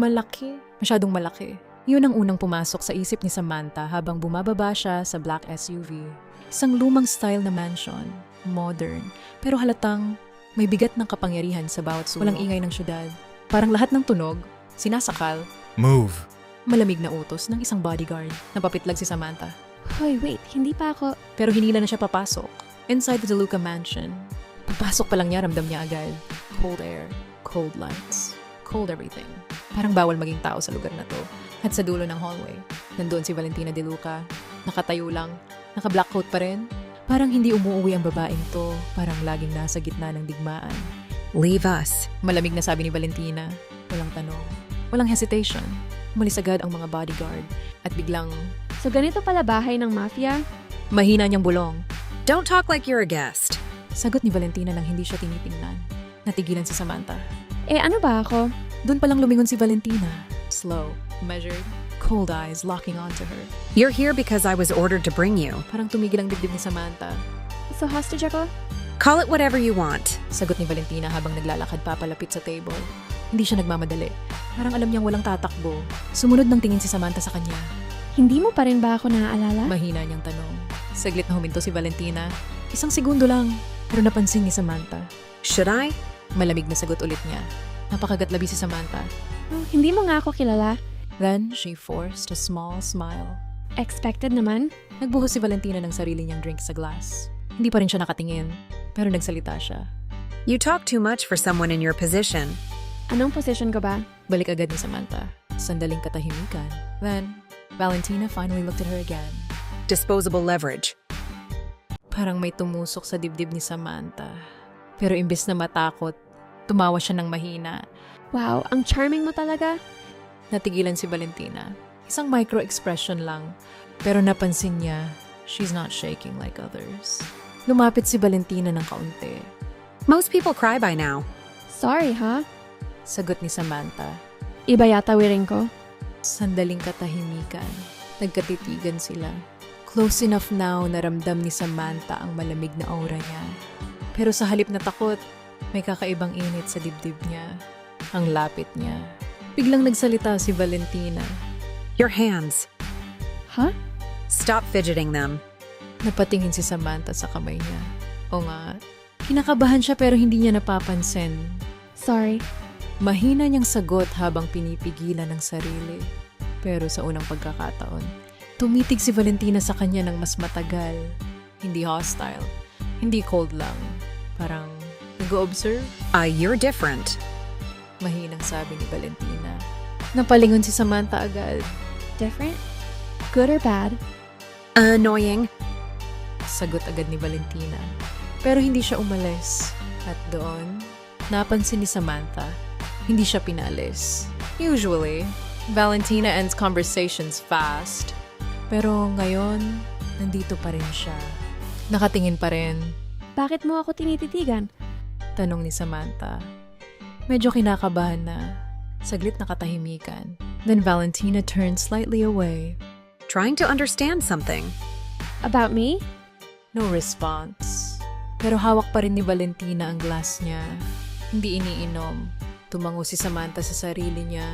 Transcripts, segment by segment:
Malaki. Masyadong malaki. Yun ang unang pumasok sa isip ni Samantha habang bumababa siya sa black SUV. Isang lumang style na mansion. Modern. Pero halatang may bigat ng kapangyarihan sa bawat sulok. Walang ingay ng syudad. Parang lahat ng tunog, sinasakal. Move. Malamig na utos ng isang bodyguard. Napapitlag si Samantha. Hoy, wait, hindi pa ako. Pero hinila na siya papasok. Inside the DeLuca mansion. Papasok pa lang niya, ramdam niya agad. Cold air, cold lights, cold everything. Parang bawal maging tao sa lugar na to. At sa dulo ng hallway, nandoon si Valentina DeLuca. Nakatayo lang, naka-black coat pa rin. Parang hindi umuuwi ang babaeng to. Parang laging nasa gitna ng digmaan. Leave us. Malamig na sabi ni Valentina. Walang tanong. Walang hesitation. Umalis agad ang mga bodyguard. At biglang, So ganito pala bahay ng mafia? mahina niyang bulong. Don't talk like you're a guest. Sagot ni Valentina nang hindi siya tinitingnan. Natigilan si Samantha. Eh ano ba ako? Doon palang lumingon si Valentina. Slow, measured, cold eyes locking onto her. You're here because I was ordered to bring you. Parang tumigil ang dibdib ni Samantha. So hostage ako? Call it whatever you want. Sagot ni Valentina habang naglalakad papalapit sa table. Hindi siya nagmamadali. Parang alam niyang walang tatakbo. Sumunod ng tingin si Samantha sa kanya. Hindi mo pa rin ba ako naaalala? Mahina niyang tanong. Saglit na huminto si Valentina. Isang segundo lang. Pero napansin ni Samantha. Should I? Malamig na sagot ulit niya. Napakagatlabi si Samantha. Oh, hindi mo nga ako kilala. Then, she forced a small smile. Expected naman. Nagbuhos si Valentina ng sarili niyang drink sa glass. Hindi pa rin siya nakatingin. Pero nagsalita siya. You talk too much for someone in your position. Anong position ko ba? Balik agad ni Samantha. Sandaling katahimikan. Then, Valentina finally looked at her again. Disposable leverage. Parang may tumusok sa dibdib ni Samantha. Pero imbes na matakot, tumawa siya ng mahina. Wow, ang charming mo talaga. Natigilan si Valentina. Isang micro-expression lang. Pero napansin niya, she's not shaking like others. Lumapit si Valentina ng kaunti. Most people cry by now. Sorry, ha? Sagot ni Samantha. Iba yata wiring ko. Sandaling katahimikan. Nagkatitigan sila. Close enough now na ramdam ni Samantha ang malamig na aura niya. Pero sa halip na takot, may kakaibang init sa dibdib niya. Ang lapit niya. Biglang nagsalita si Valentina. Your hands. Ha? Stop fidgeting them. Napatingin si Samantha sa kamay niya. O nga, kinakabahan siya pero hindi niya napapansin. Sorry. Mahina niyang sagot habang pinipigilan ng sarili. Pero sa unang pagkakataon, tumitig si Valentina sa kanya ng mas matagal. Hindi hostile. Hindi cold lang. Parang nag-observe. You're different. Mahinang sabi ni Valentina. Napalingon si Samantha agad. Different? Good or bad? Annoying. Sagot agad ni Valentina. Pero hindi siya umalis. At doon, napansin ni Samantha. Hindi siya pinalis. Usually, Valentina ends conversations fast. Pero ngayon, nandito pa rin siya. Nakatingin pa rin. Bakit mo ako tinititigan? Tanong ni Samantha. Medyo kinakabahan na. Saglit na katahimikan. Then Valentina turned slightly away. Trying to understand something. About me? No response. Pero hawak pa rin ni Valentina ang glass niya. Hindi iniinom. Tumango si Samantha sa sarili niya.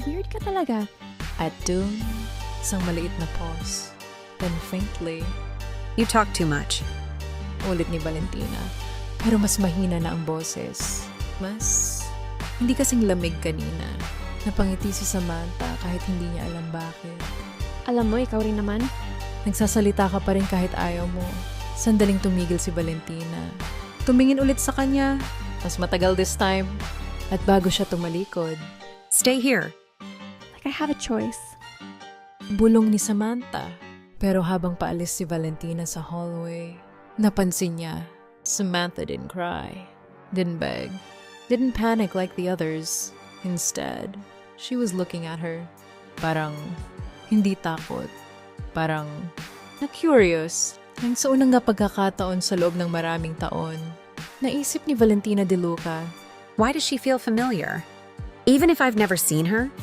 Weird ka talaga. At doon, isang maliit na pause. Then faintly, You talk too much. ulit ni Valentina. Pero mas mahina na ang boses. Hindi kasing lamig kanina. Napangiti si Samantha kahit hindi niya alam bakit. Alam mo, ikaw rin naman. Nagsasalita ka pa rin kahit ayaw mo. Sandaling tumigil si Valentina. Tumingin ulit sa kanya. Mas matagal this time. At bago siya tumalikod, Stay here. Like I have a choice. bulong ni Samantha. Pero habang paalis si Valentina sa hallway, napansin niya, Samantha didn't cry, didn't beg, didn't panic like the others. Instead, she was looking at her. Parang hindi takot. Parang na-curious. Nang sa unang pagkakataon sa loob ng maraming taon, naisip ni Valentina DeLuca, Why does she feel familiar? Even if I've never seen her?